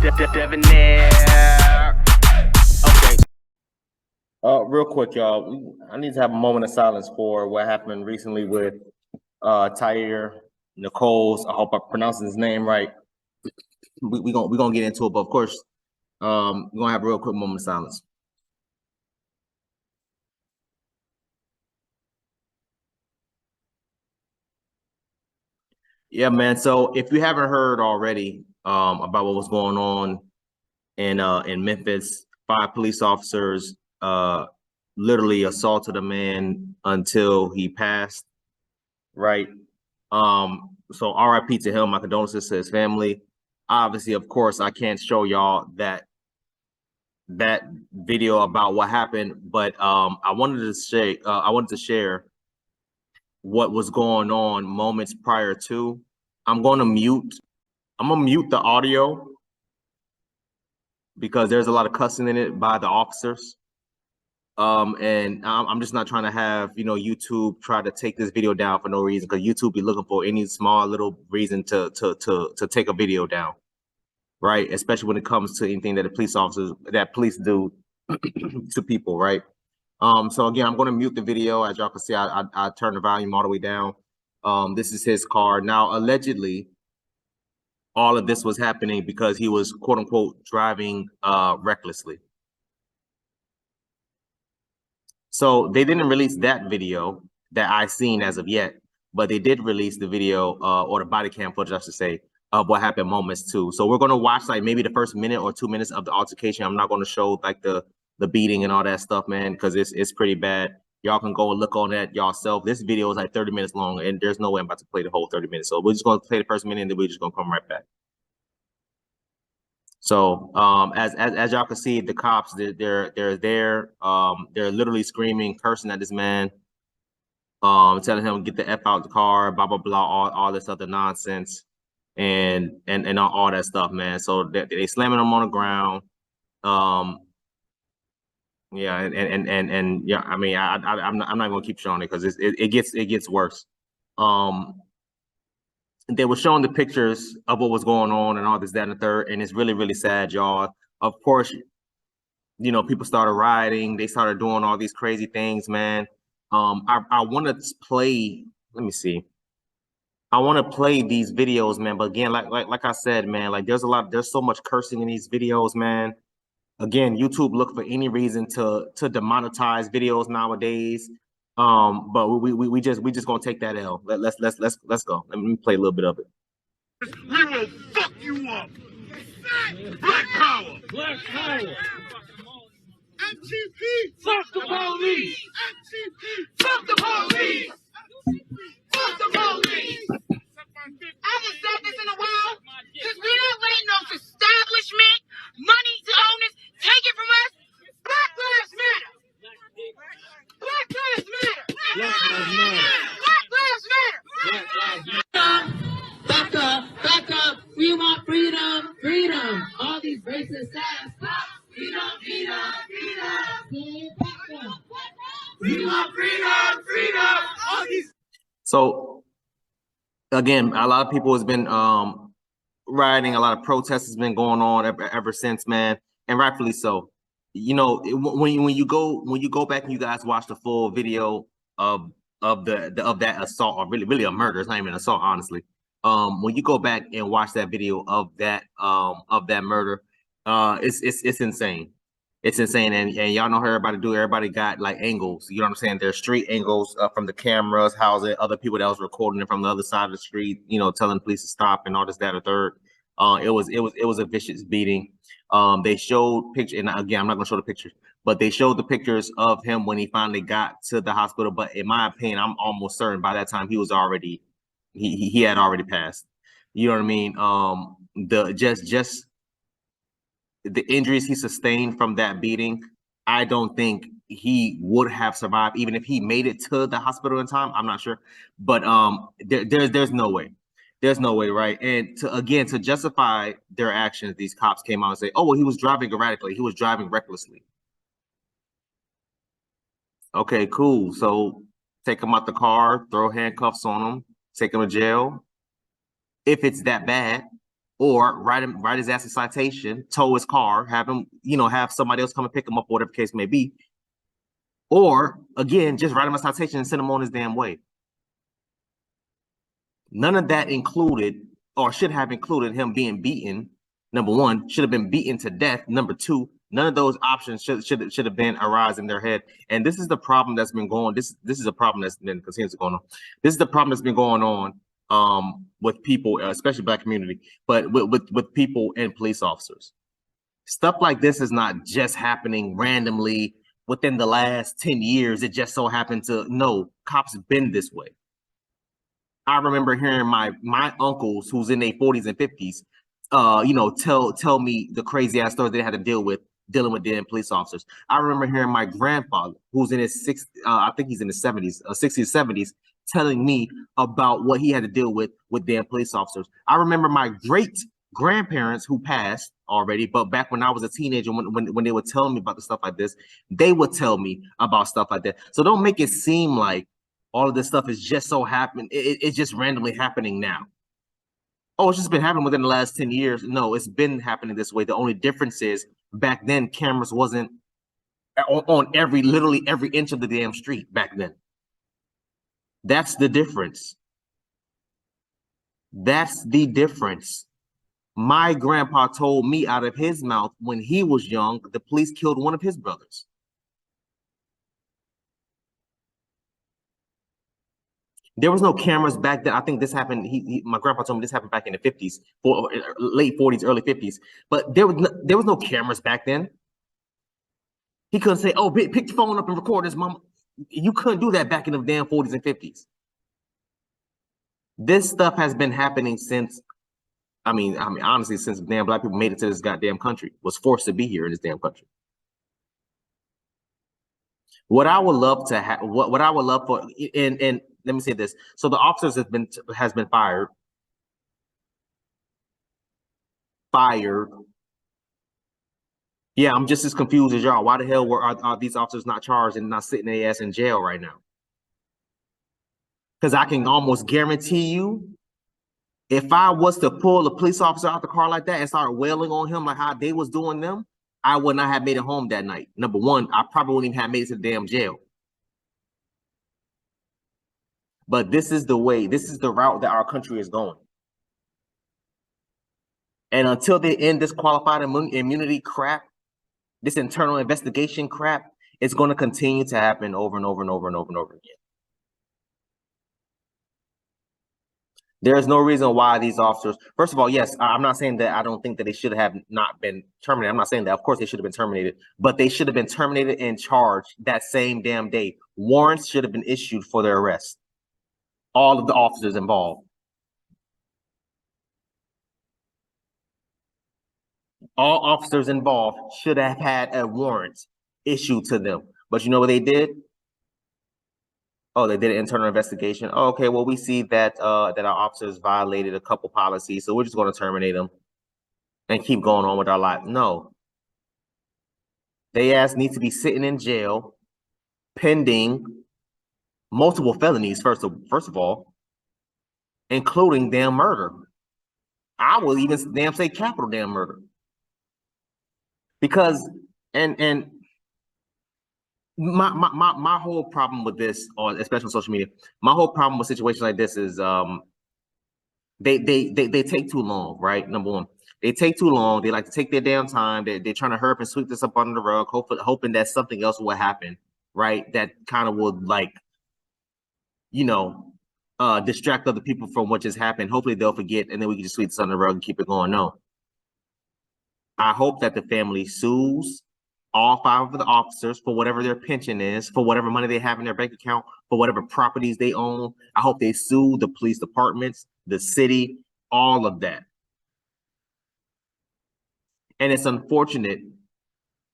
Debonair. Okay. Real quick, y'all. I need to have a moment of silence for what happened recently with Tyre, Nichols. I hope I'm pronouncing his name right. We gonna get into it, but of course, we're gonna have a real quick moment of silence. Yeah, man. So if you haven't heard already about what was going on in Memphis, 5 police officers literally assaulted a man until he passed. Right. So RIP to him. My condolences to his family. Obviously, of course, I can't show y'all that video about what happened, but I wanted to share what was going on moments prior to. I'm gonna mute the audio because there's a lot of cussing in it by the officers. And I'm just not trying to have, YouTube try to take this video down for no reason, because YouTube be looking for any small little reason to take a video down, right? Especially when it comes to anything that police do to people, right? So again, I'm going to mute the video. As y'all can see, I turned the volume all the way down. This is his car. Now, allegedly, all of this was happening because he was, quote unquote, driving recklessly. So they didn't release that video that I seen as of yet, but they did release the video or the body cam footage, I should say, of what happened moments too. So we're going to watch like maybe the first minute or 2 minutes of the altercation. I'm not going to show like the beating and all that stuff, man, because it's pretty bad. Y'all can go and look on that yourself. This video is like 30 minutes long, and there's no way I'm about to play the whole 30 minutes. So we're just going to play the first minute, and then we're just going to come right back. So as y'all can see, the cops, they're there. They're literally screaming, cursing at this man, telling him get the F out the car, blah blah blah, all this other nonsense, and all that stuff, man. So they slamming him on the ground. Yeah, and yeah, I mean, I'm not gonna keep showing it because it gets worse. They were showing the pictures of what was going on and all this, that, and the third, and it's really, really sad, y'all. Of course, people started rioting. They started doing all these crazy things, man. I want to play. Let me see. I want to play these videos, man. But again, like I said, man, like there's so much cursing in these videos, man. Again, YouTube look for any reason to demonetize videos nowadays. But we just gonna take that L. Let's go. Let me play a little bit of it. We will fuck you up. Black power. Black power. MTP. Fuck the police. MTP. Fuck the police. Fuck the police. I haven't said this in a while because we're not letting no establishment, money to owners take it from us. Black lives matter. Black lives matter. Black lives matter. Black lives matter. Black lives matter. Back up, back up. We want freedom, freedom. All these racist ass cops. Freedom, freedom, freedom. We want freedom, freedom. All these. So again, a lot of people has been rioting. A lot of protests has been going on ever since, man, and rightfully so. When you go back and you guys watch the full video of that assault, or really a murder. It's not even an assault, honestly. When you go back and watch that video of that murder, it's insane. It's insane, and y'all know how everybody do. Everybody got like angles. You know what I'm saying? There's street angles from the cameras, housing other people that was recording it from the other side of the street. Telling the police to stop and all this, that, or third. It was a vicious beating. They showed pictures, and again, I'm not gonna show the pictures, but they showed the pictures of him when he finally got to the hospital. But in my opinion, I'm almost certain by that time he was already he had already passed. You know what I mean? Just the injuries he sustained from that beating, I don't think he would have survived, even if he made it to the hospital in time. I'm not sure, but there's no way. There's no way, right? And to justify their actions, these cops came out and say, "Oh, well, he was driving erratically. He was driving recklessly." Okay, cool. So take him out the car, throw handcuffs on him, take him to jail. If it's that bad, or write his ass a citation, tow his car, have him, have somebody else come and pick him up, or whatever the case may be. Or again, just write him a citation and send him on his damn way. None of that included, or should have included, him being beaten. Number one, should have been beaten to death. Number two, none of those options should have been arise in their head. And this is the problem that's been going. This is a problem that's been continuously going on. This is the problem that's been going on with people, especially Black community, but with people and police officers. Stuff like this is not just happening randomly within the last 10 years. It just so happened to, no, cops have been this way. I remember hearing my uncles who's in their 40s and 50s, tell me the crazy ass stories they had to dealing with damn police officers. I remember hearing my grandfather, who's in his I think he's in his 70s, 60s, 70s, telling me about what he had to deal with damn police officers. I remember my great grandparents who passed already, but back when I was a teenager, when they would tell me about the stuff like this, they would tell me about stuff like that. So don't make it seem like all of this stuff is just so happening. It's just randomly happening now. Oh, it's just been happening within the last 10 years. No, it's been happening this way. The only difference is back then cameras wasn't on literally every inch of the damn street back then. That's the difference. That's the difference. My grandpa told me out of his mouth when he was young, the police killed one of his brothers. There was no cameras back then. I think this happened. My grandpa told me this happened back in the 50s, late 40s, early 50s. But there was no cameras back then. He couldn't say, "Oh, pick the phone up and record this, mama." You couldn't do that back in the damn 40s and 50s. This stuff has been happening since, I mean, honestly, since damn Black people made it to this goddamn country, was forced to be here in this damn country. What I would love to have, what I would love for, and let me say this. So the officers has been fired. Yeah, I'm just as confused as y'all. Why the hell are these officers not charged and not sitting their ass in jail right now? Because I can almost guarantee you, if I was to pull a police officer out the car like that and start wailing on him like how they was doing them, I would not have made it home that night. Number one, I probably wouldn't even have made it to the damn jail. But this is the way, this is the route that our country is going. And until they end this qualified immunity crap, this internal investigation crap, it's going to continue to happen over and over and over and over and over again. There is no reason why these officers, first of all, yes, I'm not saying that I don't think that they should have not been terminated. I'm not saying that. Of course, they should have been terminated, but they should have been terminated and charged that same damn day. Warrants should have been issued for their arrest. All of the officers involved. All officers involved should have had a warrant issued to them. But you know what they did? Oh, they did an internal investigation. Oh, okay, well, we see that that our officers violated a couple policies, so we're just going to terminate them and keep going on with our life. No. They need to be sitting in jail pending multiple felonies, first of all, including damn murder. I will even damn say capital damn murder. Because my whole problem with this, or especially on social media, my whole problem with situations like this is they take too long, right? Number one, they take too long. They like to take their damn time. They're trying to hurry up and sweep this up under the rug, hoping that something else will happen, right? That kind of would, like, distract other people from what just happened. Hopefully they'll forget, and then we can just sweep this under the rug and keep it going. No. I hope that the family sues all 5 of the officers for whatever their pension is, for whatever money they have in their bank account, for whatever properties they own. I hope they sue the police departments, the city, all of that. And it's unfortunate,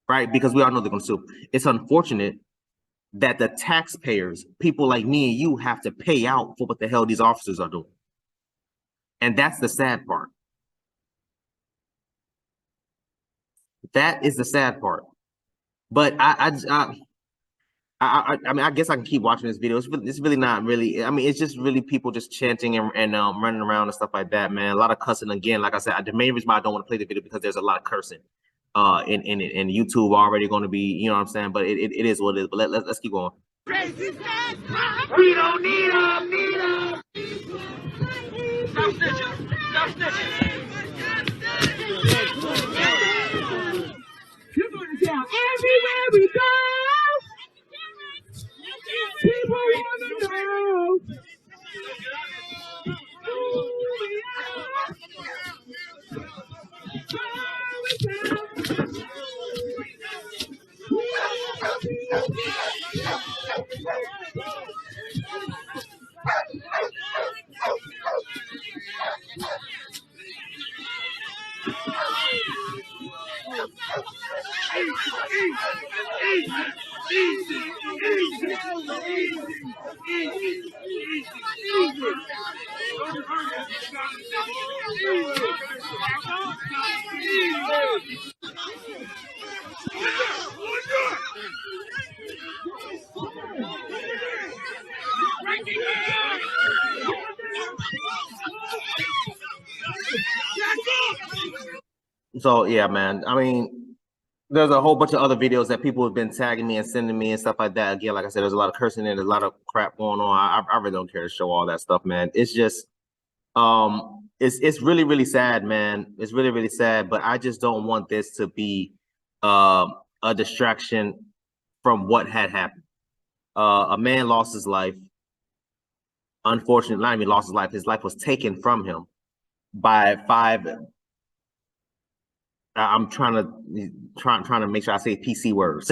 right? Because we all know they're going to sue. It's unfortunate that the taxpayers, people like me and you, have to pay out for what the hell these officers are doing. And that's the sad part. That is the sad part. But I I mean, I guess I can keep watching this video. It's really not really. I mean, it's just really people just chanting and running around and stuff like that, man. A lot of cussing again. Like I said, the main reason why I don't want to play the video because there's a lot of cursing. In it, and YouTube already going to be, you know what I'm saying. But it is what it is. But let's keep going. We don't need them. Stop snitching. Stop snitching. You're going to tell everywhere we go. People want to know who we are. So yeah, man. I mean, there's a whole bunch of other videos that people have been tagging me and sending me and stuff like that. Again, like I said, there's a lot of cursing and there's a lot of crap going on. I really don't care to show all that stuff, man. It's just it's really, really sad, man. It's really, really sad, but I just don't want this to be a distraction from what had happened. A man lost his life. Unfortunately, not even lost his life. His life was taken from him by five. I'm trying to make sure I say PC words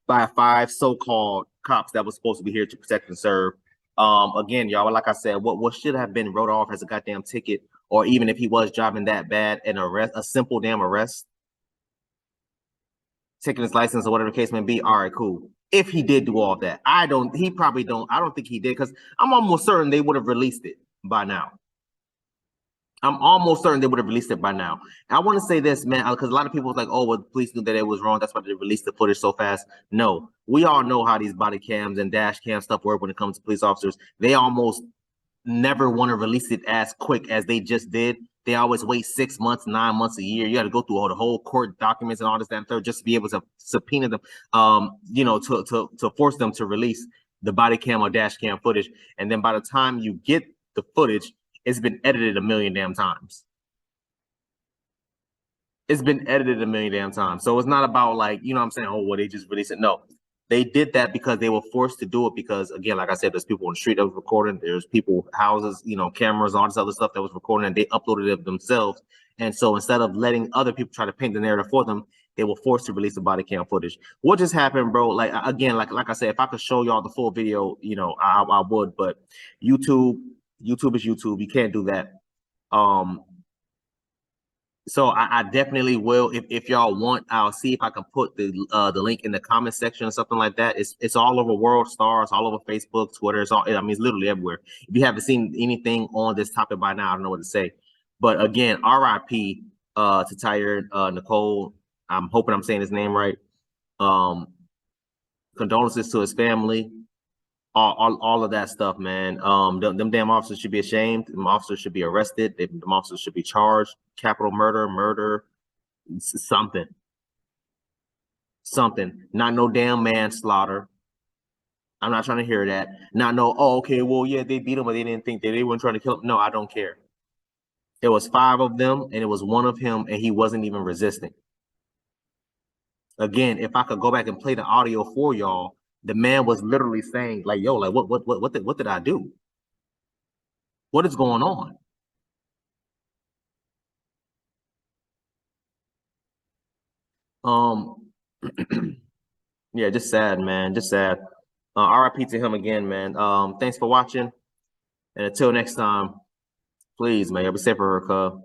by five so-called cops that was supposed to be here to protect and serve. Again, y'all, like I said, what should have been wrote off as a goddamn ticket, or even if he was driving that bad, an arrest, a simple damn arrest, taking his license or whatever the case may be. All right, cool. If he did do all of that, I don't think he did, because I'm almost certain they would have released it by now. I'm almost certain they would have released it by now. And I want to say this, man, because a lot of people was like, oh, well, the police knew that it was wrong. That's why they released the footage so fast. No, we all know how these body cams and dash cam stuff work when it comes to police officers. They almost never want to release it as quick as they just did. They always wait 6 months, 9 months, a year. You got to go through all the whole court documents and all this, that, and third, just to be able to subpoena them, to force them to release the body cam or dash cam footage. And then by the time you get the footage, it's been edited a million damn times. It's been edited a million damn times. So it's not about like, you know what I'm saying? Oh, well, they just released it. No, they did that because they were forced to do it because, again, like I said, there's people on the street that was recording. There's people, houses, cameras, all this other stuff that was recording, and they uploaded it themselves. And so instead of letting other people try to paint the narrative for them, they were forced to release the body cam footage. What just happened, bro? Like, again, like I said, if I could show y'all the full video, I would, but YouTube is YouTube. You can't do that. So I definitely will. If y'all want, I'll see if I can put the link in the comment section or something like that. It's all over World Stars, all over Facebook, Twitter. It's literally everywhere. If you haven't seen anything on this topic by now, I don't know what to say. But again, RIP to Tyre, Nicole. I'm hoping I'm saying his name right. Condolences to his family. All of that stuff, man. Them damn officers should be ashamed. Them officers should be arrested. Them officers should be charged. Capital murder, something. Not no damn manslaughter. I'm not trying to hear that. Not no, oh, okay, well, yeah, they beat him, but they didn't think that they weren't trying to kill him. No, I don't care. There was 5 of them, and it was 1 of him, and he wasn't even resisting. Again, if I could go back and play the audio for y'all, the man was literally saying, like, yo, like, what did I do? What is going on? Yeah, just sad, man. Just sad. RIP to him again, man. Thanks for watching. And until next time, please, man, be safe, Erica.